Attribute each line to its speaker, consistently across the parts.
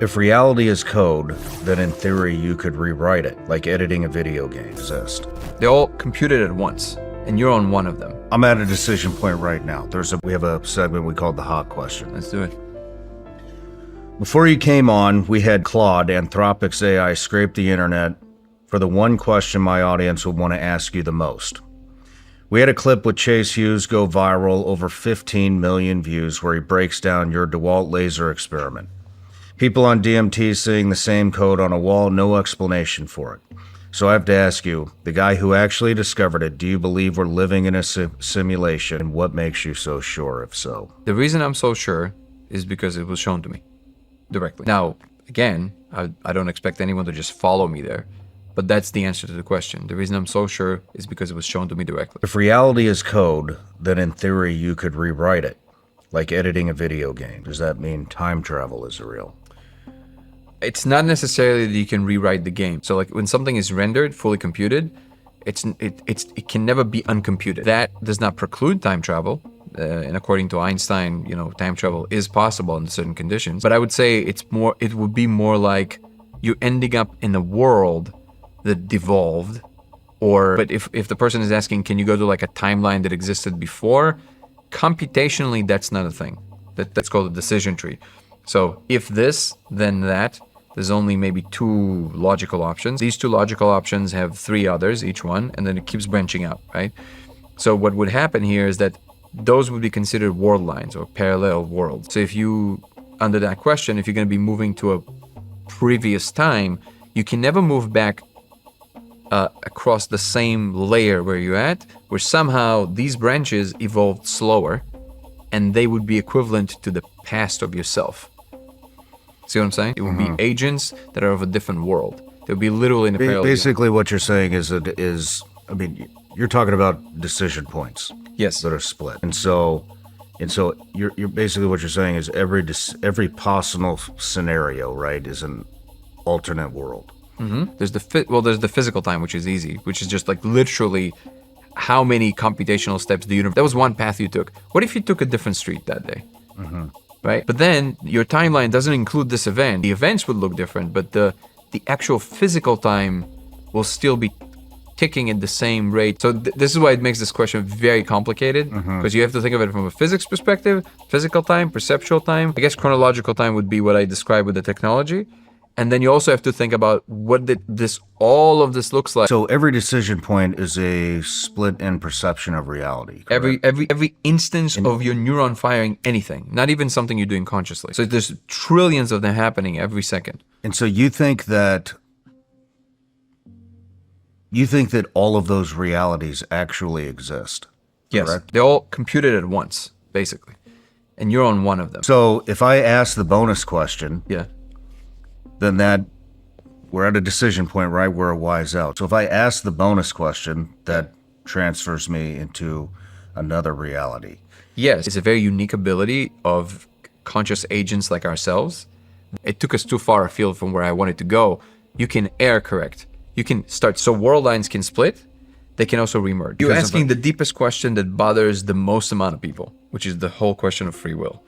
Speaker 1: If reality is code, then in theory you could rewrite it, like editing a video game exist.
Speaker 2: They're all computed at once, and you're on one of them.
Speaker 1: I'm at a decision point right now. We have a segment we call the hot question.
Speaker 2: Let's do it.
Speaker 1: Before you came on, we had Claude, Anthropic's AI, scrape the internet for the one question my audience would want to ask you the most. We had a clip with Chase Hughes go viral, over 15 million views, where he breaks down your DeWalt laser experiment. People on DMT seeing the same code on a wall, no explanation for it. So I have to ask you, the guy who actually discovered it, do you believe we're living in a simulation? And what makes you so sure, if so?
Speaker 2: The reason I'm so sure is because it was shown to me directly. Now, again, I don't expect anyone to just follow me there, but that's the answer to the question. The reason I'm so sure is because it was shown to me directly.
Speaker 1: If reality is code, then in theory you could rewrite it, like editing a video game. Does that mean time travel is real?
Speaker 2: It's not necessarily that you can rewrite the game. So like when something is rendered, fully computed, it can never be uncomputed. That does not preclude time travel. And according to Einstein, time travel is possible under certain conditions. But I would say it would be more like you ending up in a world that devolved. But if the person is asking, can you go to like a timeline that existed before? Computationally, that's not a thing. That's called a decision tree. So if this, then that. There's only maybe two logical options. These two logical options have three others, each one, and then it keeps branching out, right? So what would happen here is that those would be considered world lines or parallel worlds. So if you, under that question, if you're going to be moving to a previous time, you can never move back across the same layer where you're at, where somehow these branches evolved slower, and they would be equivalent to the past of yourself. See what I'm saying? It would be agents that are of a different world. They would be literally in a parallel.
Speaker 1: Basically, what you're saying is you're talking about decision points.
Speaker 2: Yes.
Speaker 1: That are split, and so you're basically what you're saying is every possible scenario, right, is an alternate world.
Speaker 2: Mm-hmm. There's the physical time, which is easy, which is just like literally how many computational steps the universe. That was one path you took. What if you took a different street that day? Mm-hmm. Right? But then your timeline doesn't include this event. The events would look different, but the actual physical time will still be ticking at the same rate. So this is why it makes this question very complicated, because you have to think of it from a physics perspective, physical time, perceptual time. I guess chronological time would be what I described with the technology. And then you also have to think about what all of this looks like.
Speaker 1: So every decision point is a split in perception of reality. Correct?
Speaker 2: Every instance of your neuron firing anything, not even something you're doing consciously. So there's trillions of them happening every second.
Speaker 1: And so you think that all of those realities actually exist.
Speaker 2: Yes.
Speaker 1: Correct?
Speaker 2: They're all computed at once, basically. And you're on one of them.
Speaker 1: So if I ask the bonus question,
Speaker 2: yeah,
Speaker 1: then we're at a decision point, right, where it wise out. So if I ask the bonus question, that transfers me into another reality.
Speaker 2: Yes, it's a very unique ability of conscious agents like ourselves. It took us too far afield from where I wanted to go. You can error correct. You can start, so world lines can split. They can also remerge. You're asking the deepest question that bothers the most amount of people, which is the whole question of free will.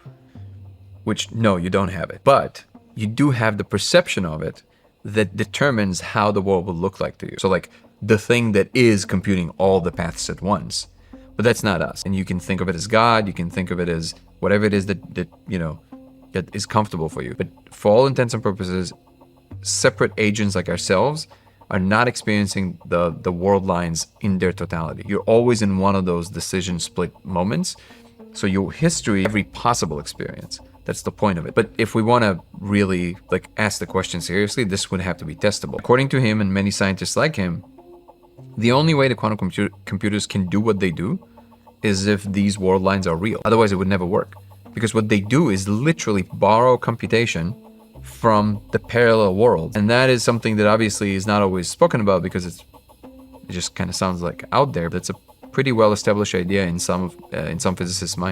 Speaker 2: Which, no, you don't have it. But you do have the perception of it that determines how the world will look like to you. So like the thing that is computing all the paths at once, but that's not us. And you can think of it as God, you can think of it as whatever it is that is comfortable for you. But for all intents and purposes, separate agents like ourselves are not experiencing the world lines in their totality. You're always in one of those decision split moments. So your history, every possible experience. That's the point of it. But if we want to really ask the question seriously, this would have to be testable. According to him and many scientists like him, the only way the quantum computers can do what they do is if these world lines are real. Otherwise, it would never work. Because what they do is literally borrow computation from the parallel world. And that is something that obviously is not always spoken about because it just kind of sounds like out there. That's a pretty well-established idea in some physicists' minds.